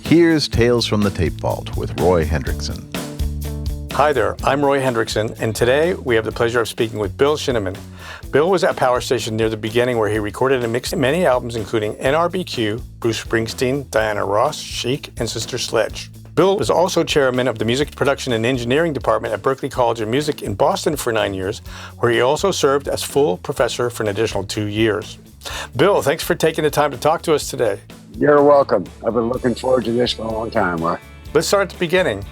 Here's Tales from the Tape Vault with Roy Hendrickson. Hi there, I'm Roy Hendrickson, and today we have the pleasure of speaking with Bill Scheniman. Bill was at Powerstation near the beginning where he recorded and mixed many albums including NRBQ, Bruce Springsteen, Diana Ross, Chic, and Sister Sledge. Bill was also chairman of the Music Production and Engineering Department at Berklee College of Music in Boston for 9 years, where he also served as full professor for an additional 2 years. Bill, thanks for taking the time to talk to us today. You're welcome. I've been looking forward to this for a long time, Roy. Let's start at the beginning.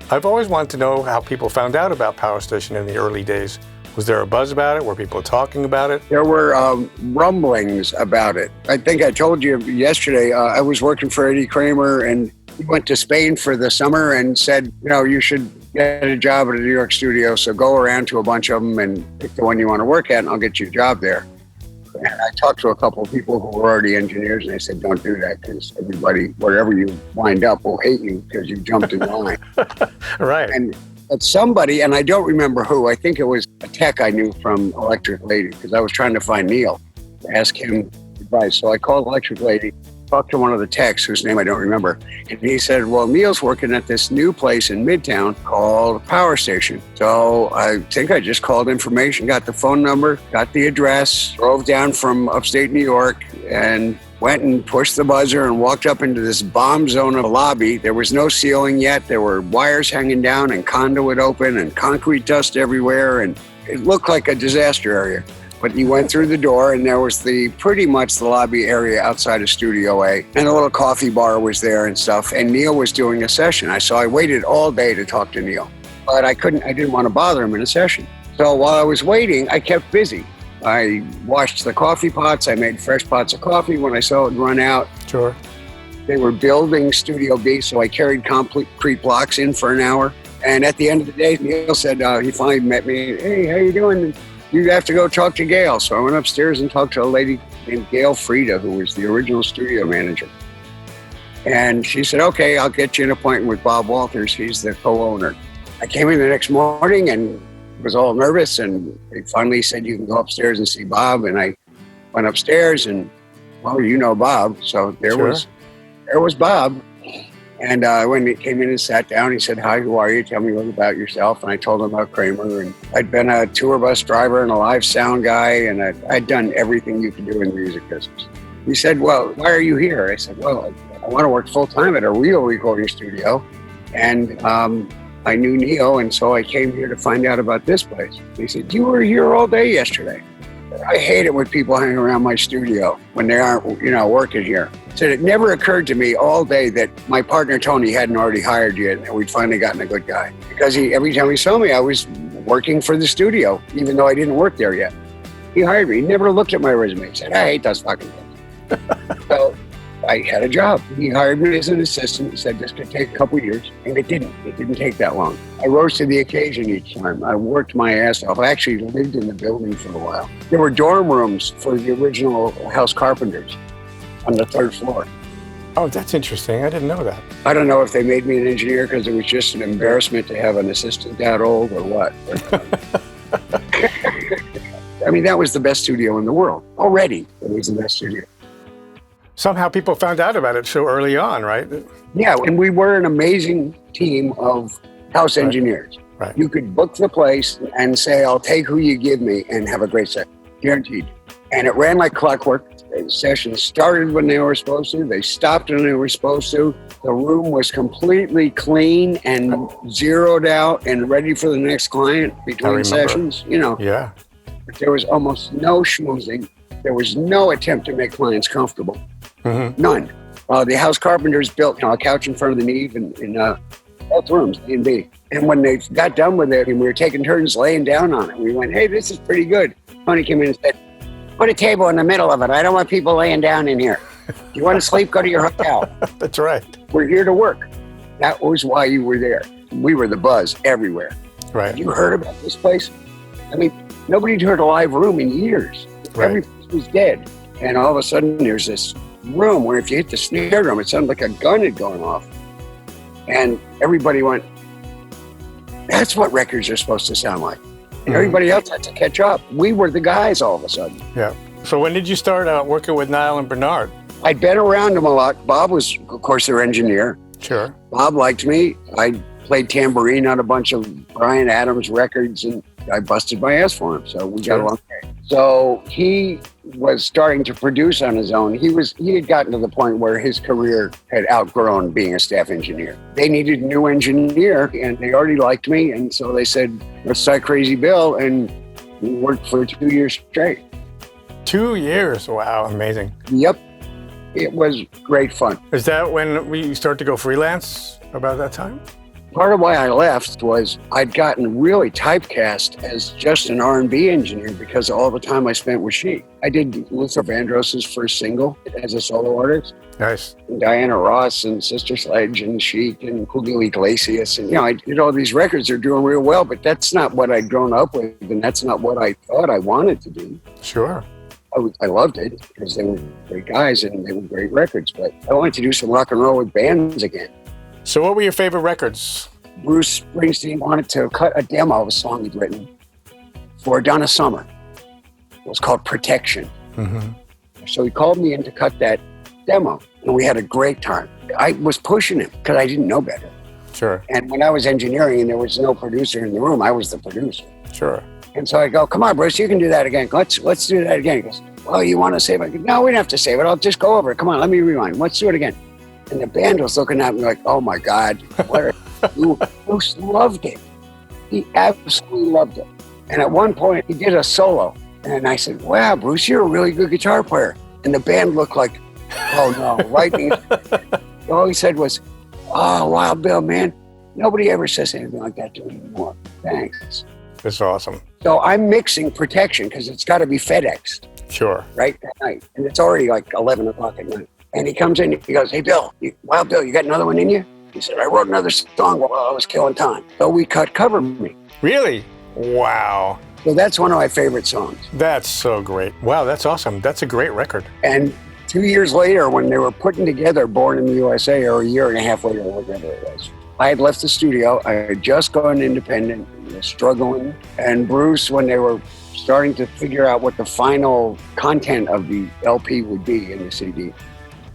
I've always wanted to know how people found out about Powerstation in the early days. Was there a buzz about it? Were people talking about it? There were rumblings about it. I think I told you yesterday, I was working for Eddie Kramer, and he went to Spain for the summer and said, you should get a job at a New York studio, so go around to a bunch of them and pick the one you want to work at, and I'll get you a job there. And I talked to a couple of people who were already engineers, and they said, don't do that, because everybody, wherever you wind up, will hate you because you jumped in line. Right. But somebody, and I don't remember who, I think it was a tech I knew from Electric Lady, because I was trying to find Neil, to ask him advice. So I called Electric Lady, talked to one of the techs whose name I don't remember, and he said, well, Neil's working at this new place in Midtown called Powerstation. So I think I just called information, got the phone number, got the address, drove down from upstate New York, and went and pushed the buzzer and walked up into this bomb zone of a lobby. There was no ceiling yet. There were wires hanging down and conduit open and concrete dust everywhere, and it looked like a disaster area. But you went through the door, and there was pretty much the lobby area outside of Studio A, and a little coffee bar was there and stuff, and Neil was doing a session. So I waited all day to talk to Neil, but I didn't want to bother him in a session. So while I was waiting, I kept busy. I washed the coffee pots, I made fresh pots of coffee when I saw it run out. Sure. They were building Studio B, so I carried concrete blocks in for an hour. And at the end of the day, Neil said, he finally met me, hey, how you doing? You have to go talk to Gail. So I went upstairs and talked to a lady named Gail Frieda, who was the original studio manager. And she said, okay, I'll get you an appointment with Bob Walters. He's the co-owner. I came in the next morning and was all nervous, and they finally said, you can go upstairs and see Bob. And I went upstairs and, well, you know Bob. So there was Bob. And when he came in and sat down, he said, hi, who are you? Tell me a little about yourself. And I told him about Kramer. And I'd been a tour bus driver and a live sound guy, and I'd done everything you could do in the music business. He said, well, why are you here? I said, well, I want to work full-time at a real recording studio. And I knew Neil, and so I came here to find out about this place. He said, you were here all day yesterday. I hate it when people hang around my studio when they aren't, working here. So it never occurred to me all day that my partner Tony hadn't already hired yet, and we'd finally gotten a good guy. Because every time he saw me, I was working for the studio, even though I didn't work there yet. He hired me. He never looked at my resume. He said, I hate those fucking things. So I had a job. He hired me as an assistant. He said this could take a couple of years, and it didn't. It didn't take that long. I rose to the occasion each time. I worked my ass off. I actually lived in the building for a while. There were dorm rooms for the original house carpenters on the third floor. Oh, that's interesting. I didn't know that. I don't know if they made me an engineer because it was just an embarrassment to have an assistant that old or what. I mean, that was the best studio in the world. Already, it was the best studio. Somehow people found out about it so early on, right? Yeah, and we were an amazing team of house engineers. Right. You could book the place and say, I'll take who you give me, and have a great set. Guaranteed. And it ran like clockwork. The sessions started when they were supposed to. They stopped when they were supposed to. The room was completely clean and zeroed out and ready for the next client between sessions. Yeah. But there was almost no schmoozing. There was no attempt to make clients comfortable. Mm-hmm. None. The house carpenters built a couch in front of the Neve in both rooms, A and B. And when they got done with it, and we were taking turns laying down on it, we went, hey, this is pretty good. Tony came in and said, put a table in the middle of it. I don't want people laying down in here. If you want to sleep, go to your hotel. That's right. We're here to work. That was why you were there. We were the buzz everywhere. Right. You heard about this place? I mean, nobody'd heard a live room in years. Right. Everybody was dead. And all of a sudden, there's this room where if you hit the snare drum, it sounded like a gun had gone off. And everybody went, that's what records are supposed to sound like. And everybody else had to catch up. We were the guys all of a sudden. Yeah. So when did you start working with Nyle and Bernard? I'd been around them a lot. Bob was, of course, their engineer. Sure. Bob liked me. I played tambourine on a bunch of Bryan Adams records, and I busted my ass for him. So we got along great. So he was starting to produce on his own. He had gotten to the point where his career had outgrown being a staff engineer. They needed a new engineer, and they already liked me. And so they said, let's try Crazy Bill. And we worked for 2 years straight. 2 years. Wow. Amazing. Yep. It was great fun. Is that when we start to go freelance about that time? Part of why I left was I'd gotten really typecast as just an R&B engineer because of all the time I spent with Chic. I did Luther Vandross's first single as a solo artist. Nice. And Diana Ross and Sister Sledge and Chic and Julio Iglesias. And, I did all these records. They're doing real well, but that's not what I'd grown up with, and that's not what I thought I wanted to do. Sure. I loved it because they were great guys and they were great records, but I wanted to do some rock and roll with bands again. So what were your favorite records? Bruce Springsteen wanted to cut a demo of a song he'd written for Donna Summer. It was called Protection. Mm-hmm. So he called me in to cut that demo, and we had a great time. I was pushing him because I didn't know better. Sure. And when I was engineering and there was no producer in the room, I was the producer. Sure. And so I go, come on, Bruce, you can do that again. Let's do that again. He goes, oh, you want to save it? No, we don't have to save it. I'll just go over it. Come on, let me rewind. Let's do it again. And the band was looking at me like, oh my God, Bruce loved it. He absolutely loved it. And at one point he did a solo. And I said, wow, Bruce, you're a really good guitar player. And the band looked like, oh no, lightning. All he said was, oh, Wild Bill, man, nobody ever says anything like that to me anymore. Thanks. That's awesome. So I'm mixing Protection because it's got to be FedExed. Sure. Right at night. And it's already like 11 o'clock at night. And he comes in, he goes, hey, Bill, Wild Bill, you got another one in you? He said, I wrote another song while I was killing time. So we cut Cover Me. Really? Wow. So that's one of my favorite songs. That's so great. Wow, that's awesome. That's a great record. And 2 years later, when they were putting together Born in the USA, or a year and a half later, whatever it was, I had left the studio. I had just gone independent, struggling. And Bruce, when they were starting to figure out what the final content of the LP would be in the CD,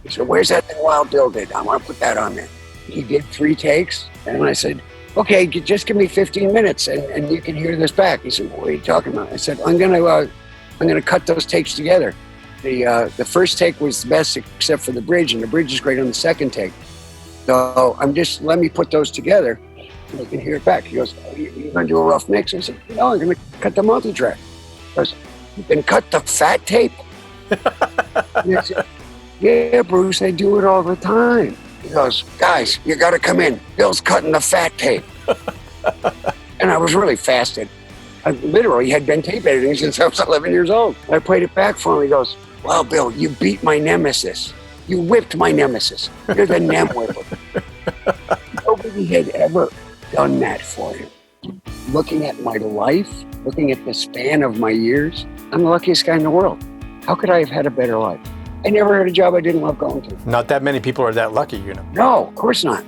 he said, where's that thing Wild Bill did? I want to put that on there. He did 3 takes, and I said, okay, just give me 15 minutes and you can hear this back. He said, what are you talking about? I said, I'm gonna cut those takes together. The first take was the best except for the bridge, and the bridge is great on the second take. So let me put those together and you can hear it back. He goes, oh, you're gonna do a rough mix? I said, no, I'm gonna cut the multi-track. He goes, you can cut the fat tape? And I said, yeah, Bruce, I do it all the time. He goes, guys, you got to come in. Bill's cutting the fat tape. And I was really fasted. I literally had been tape editing since I was 11 years old. I played it back for him. He goes, well, Bill, you beat my nemesis. You whipped my nemesis. You're the nem whipper. Nobody had ever done that for him. Looking at my life, looking at the span of my years, I'm the luckiest guy in the world. How could I have had a better life? I never had a job I didn't love going to. Not that many people are that lucky, you know. No, of course not.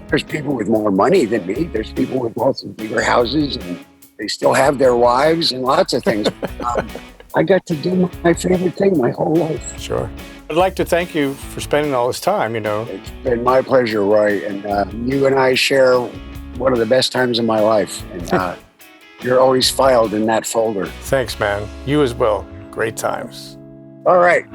There's people with more money than me. There's people with lots of bigger houses, and they still have their wives and lots of things. I got to do my favorite thing my whole life. Sure. I'd like to thank you for spending all this time, you know. It's been my pleasure, Roy. And you and I share one of the best times of my life. And you're always filed in that folder. Thanks, man. You as well. Great times. All right.